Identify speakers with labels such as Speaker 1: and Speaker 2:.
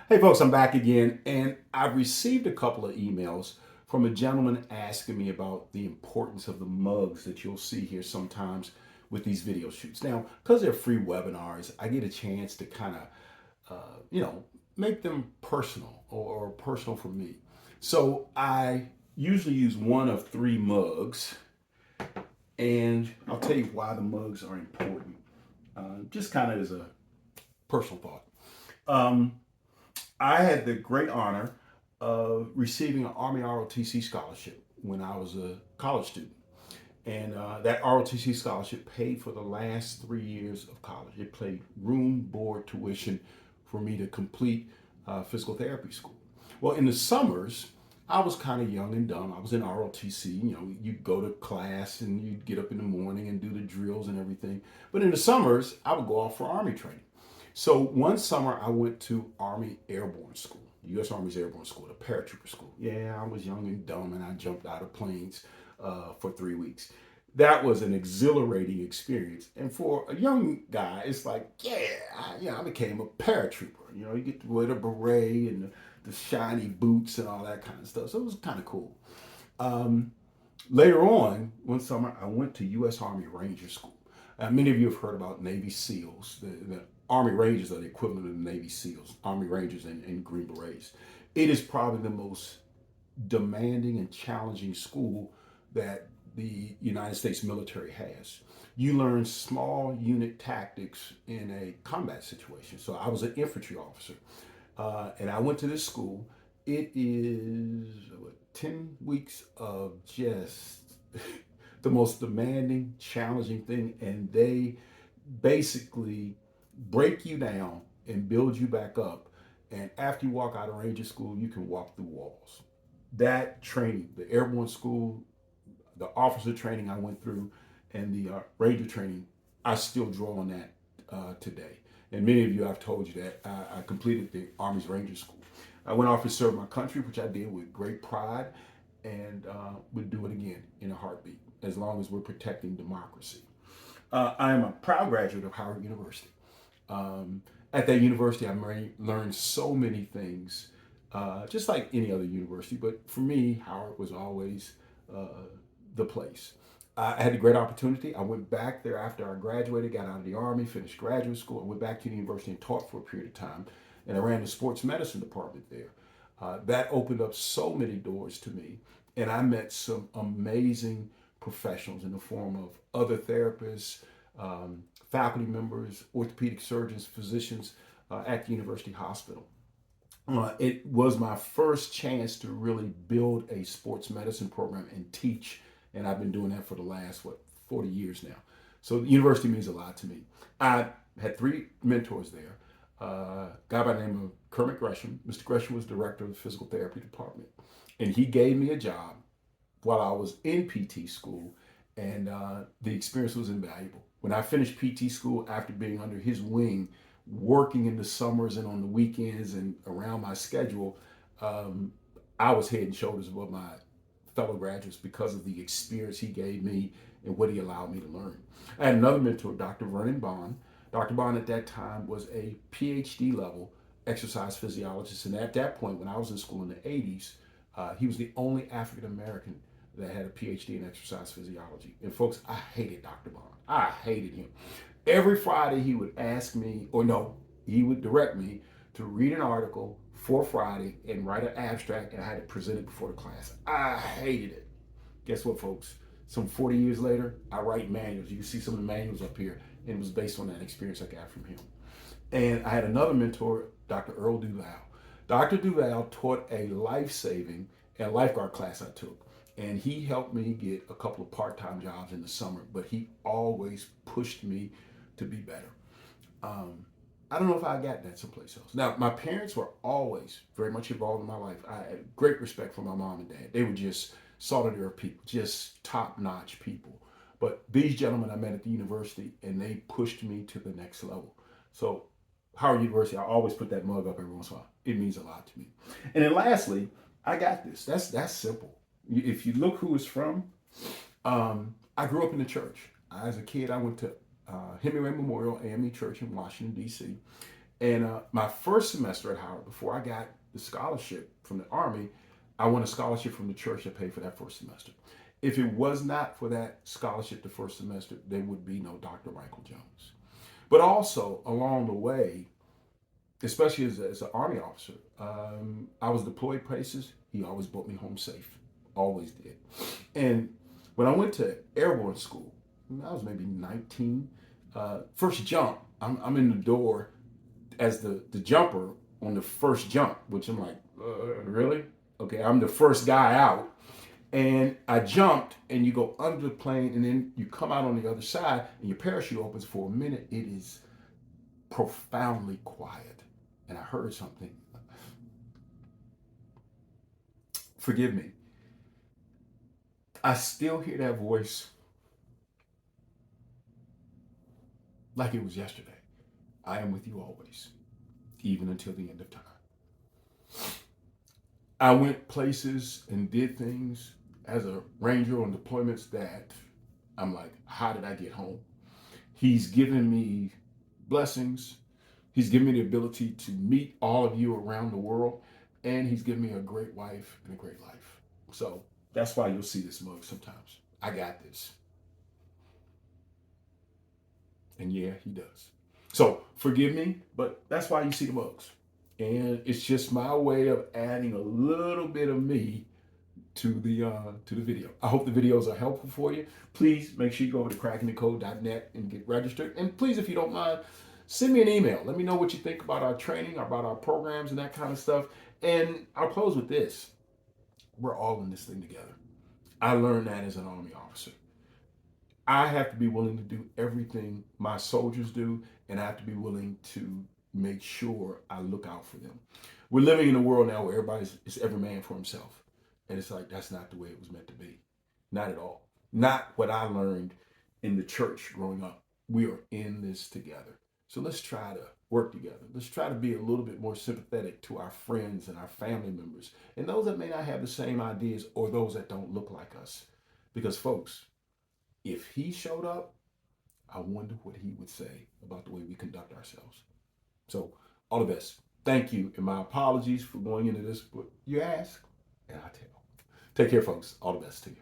Speaker 1: Hey folks, I'm back again, and I've received a couple of emails from a gentleman asking me about the importance of the mugs that you'll see here sometimes with these video shoots. Now, because they're free webinars, I get a chance to kind of, you know, make them personal or personal for me. So I usually use one of three mugs, and I'll tell you why the mugs are important, just kind of as a personal thought. Um, I had the great honor of receiving an Army ROTC scholarship when I was a college student. And that ROTC scholarship paid for the last 3 years of college. It paid room, board, tuition for me to complete physical therapy school. Well, in the summers, I was kind of young and dumb. I was in ROTC. You know, you'd go to class and you'd get up in the morning and do the drills and everything. But in the summers, I would go off for Army training. So one summer I went to Army Airborne School, U.S. Army's Airborne School, the paratrooper school. Yeah, I was young and dumb, and I jumped out of planes for 3 weeks. That was an exhilarating experience, and for a young guy, it's like, I became a paratrooper. You know, you get to wear the beret and the shiny boots and all that kind of stuff. So it was kind of cool. Um, Later on, one summer, I went to U.S. Army Ranger School. Many of you have heard about Navy SEALs. The Army Rangers are the equivalent of the Navy SEALs, Army Rangers and Green Berets. It is probably the most demanding and challenging school that the United States military has. You learn small unit tactics in a combat situation. So I was an infantry officer, and I went to this school. It is 10 weeks of just the most demanding, challenging thing, and they basically break you down and build you back up. And after you walk out of Ranger School, you can walk through walls. That training, the airborne school, the officer training I went through, and the Ranger training, I still draw on that today. And many of you, I've told you that I completed the Army's Ranger School. I went off and served my country, which I did with great pride, and would do it again in a heartbeat, as long as we're protecting democracy. I am a proud graduate of Howard University. At that university, I learned so many things, just like any other university. But for me, Howard was always uh, the place. I had a great opportunity. I went back there after I graduated, got out of the Army, finished graduate school. I went back to the university and taught for a period of time. And I ran the sports medicine department there. That opened up so many doors to me. And I met some amazing professionals in the form of other therapists, faculty members, orthopedic surgeons, physicians at the University Hospital. It was my first chance to really build a sports medicine program and teach, and I've been doing that for the last 40 years now. So the university means a lot to me. I had three mentors there. A guy by the name of Kermit Gresham. Mr. Gresham was director of the physical therapy department, and he gave me a job while I was in PT school, and the experience was invaluable. When I finished PT school after being under his wing, working in the summers and on the weekends and around my schedule, um, I was head and shoulders above my fellow graduates because of the experience he gave me and what he allowed me to learn. I had another mentor, Dr. Vernon Bond. Dr. Bond at that time was a PhD level exercise physiologist, and at that point, when I was in school in the 80s, he was the only African American that had a PhD in exercise physiology. And folks, I hated Dr. Bond. I hated him. Every Friday, he would ask me, or no, he would direct me to read an article for Friday and write an abstract, and I had to present it before the class. I hated it. Guess what, folks? Some 40 years later, I write manuals. You can see some of the manuals up here, and it was based on that experience I got from him. And I had another mentor, Dr. Earl Duval. Dr. Duval taught a life saving and lifeguard class I took. And he helped me get a couple of part time jobs in the summer, but he always pushed me to be better. Um, I don't know if I got that someplace else. Now, my parents were always very much involved in my life. I had great respect for my mom and dad. They were just salt of the earth people, just top notch people. But these gentlemen I met at the university, and they pushed me to the next level. So, Howard University, I always put that mug up every once in a while. It means a lot to me. And then lastly, I got this. That's simple. If you look who it's from, I grew up in the church. As a kid, I went to Hemingway Memorial AME Church in Washington, D.C. And my first semester at Howard, before I got the scholarship from the Army, I won a scholarship from the church that paid for that first semester. If it was not for that scholarship the first semester, there would be no Dr. Michael Jones. But also along the way, especially as an Army officer, I was deployed places. He always brought me home safe, always did. And when I went to airborne school, I was maybe 19. First jump, I'm in the door as the jumper on the first jump, which I'm like, really? Okay, I'm the first guy out. And I jumped, and you go under the plane, and then you come out on the other side, and your parachute opens for a minute. It is profoundly quiet. And I heard something. Forgive me. I still hear that voice like it was yesterday. I am with you always, even until the end of time. I went places and did things as a ranger on deployments that I'm like, how did I get home? He's given me blessings. He's given me the ability to meet all of you around the world. And he's given me a great wife and a great life. So that's why you'll see this mug sometimes. I got this. And yeah, he does. So forgive me, but that's why you see the mugs. And it's just my way of adding a little bit of me to the video. I hope the videos are helpful for you. Please make sure you go over to crackingthecode.net and get registered. And please, if you don't mind, send me an email. Let me know what you think about our training, about our programs, and that kind of stuff. And I'll close with this. We're all in this thing together. I learned that as an Army officer. I have to be willing to do everything my soldiers do, and I have to be willing to make sure I look out for them. We're living in a world now where it's every man for himself. And it's like, that's not the way it was meant to be. Not at all. Not what I learned in the church growing up. We are in this together. So let's try to work together. Let's try to be a little bit more sympathetic to our friends and our family members and those that may not have the same ideas or those that don't look like us. Because, folks, if he showed up, I wonder what he would say about the way we conduct ourselves. So, all the best. Thank you. And my apologies for going into this, but you ask, and I tell. Take care, folks. All the best to you.